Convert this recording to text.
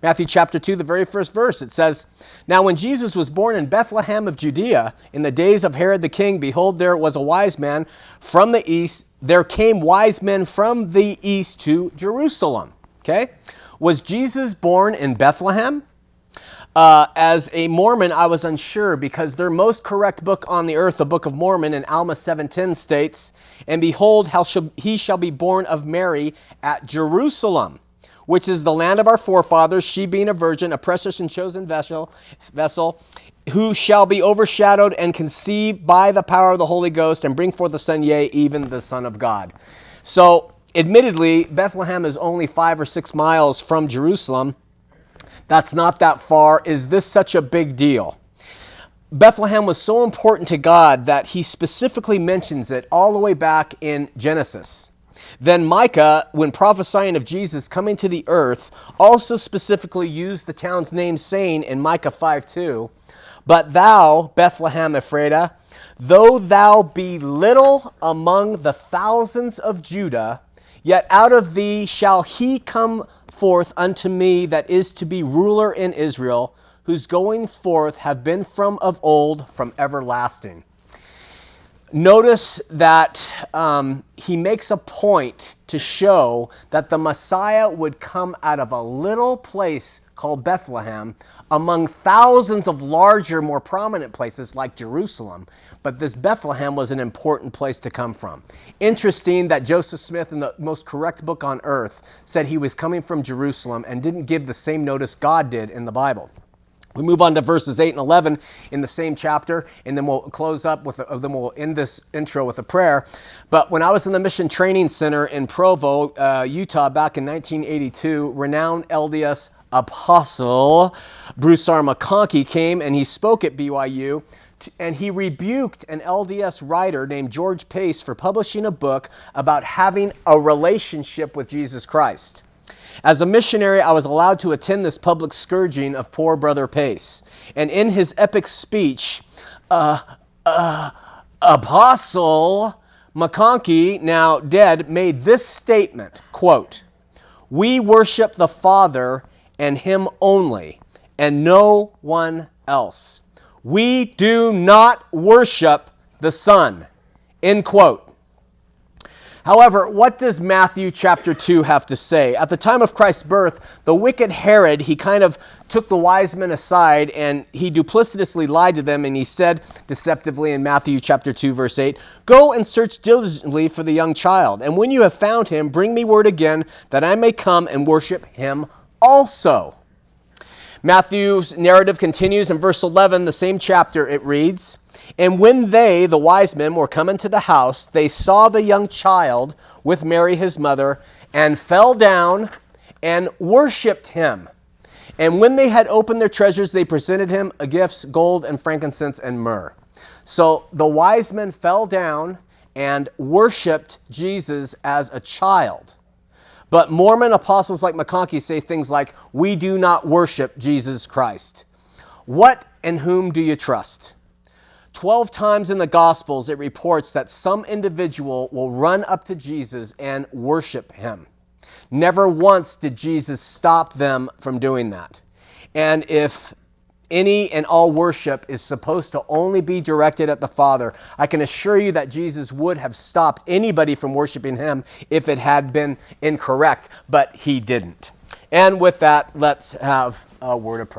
Matthew chapter 2, the very first verse, it says, "Now when Jesus was born in Bethlehem of Judea, in the days of Herod the king, behold, there was a wise man from the east. There came wise men from the east to Jerusalem." Okay? Was Jesus born in Bethlehem? As a Mormon, I was unsure because their most correct book on the earth, the Book of Mormon, in Alma 7:10 states, "And behold, he shall be born of Mary at Jerusalem, which is the land of our forefathers, she being a virgin, a precious and chosen vessel, who shall be overshadowed and conceived by the power of the Holy Ghost and bring forth a son, yea, even the Son of God." So, admittedly, Bethlehem is only 5 or 6 miles from Jerusalem. That's not that far. Is this such a big deal? Bethlehem was so important to God that he specifically mentions it all the way back in Genesis. Then Micah, when prophesying of Jesus coming to the earth, also specifically used the town's name, saying in Micah 5:2, "But thou, Bethlehem Ephratah, though thou be little among the thousands of Judah, yet out of thee shall he come forth unto me that is to be ruler in Israel, whose going forth have been from of old, from everlasting." Notice that he makes a point to show that the Messiah would come out of a little place called Bethlehem among thousands of larger, more prominent places like Jerusalem. But this Bethlehem was an important place to come from. Interesting that Joseph Smith, in the most correct book on earth, said he was coming from Jerusalem and didn't give the same notice God did in the Bible. We move on to verses 8 and 11 in the same chapter, and then we'll close up with, then we'll end this intro with a prayer. But when I was in the Mission Training Center in Provo, Utah, back in 1982, renowned LDS apostle Bruce R. McCraney came and he spoke at BYU, and he rebuked an LDS writer named George Pace for publishing a book about having a relationship with Jesus Christ. As a missionary, I was allowed to attend this public scourging of poor Brother Pace. And in his epic speech, Apostle McCraney, now dead, made this statement, quote, "We worship the Father and Him only, and no one else. We do not worship the Son," end quote. However, what does Matthew chapter 2 have to say? At the time of Christ's birth, the wicked Herod, he kind of took the wise men aside and he duplicitously lied to them, and he said deceptively in Matthew chapter 2 verse 8, "Go and search diligently for the young child, and when you have found him, bring me word again that I may come and worship him also." Matthew's narrative continues in verse 11, the same chapter. It reads, "And when they, the wise men, were come into the house, they saw the young child with Mary his mother, and fell down and worshipped him. And when they had opened their treasures, they presented him gifts, gold and frankincense and myrrh." So the wise men fell down and worshipped Jesus as a child. But Mormon apostles like McCraney say things like, "We do not worship Jesus Christ." What and whom do you trust? 12 times in the Gospels, it reports that some individual will run up to Jesus and worship him. Never once did Jesus stop them from doing that. And if any and all worship is supposed to only be directed at the Father, I can assure you that Jesus would have stopped anybody from worshiping him if it had been incorrect, but he didn't. And with that, let's have a word of prayer.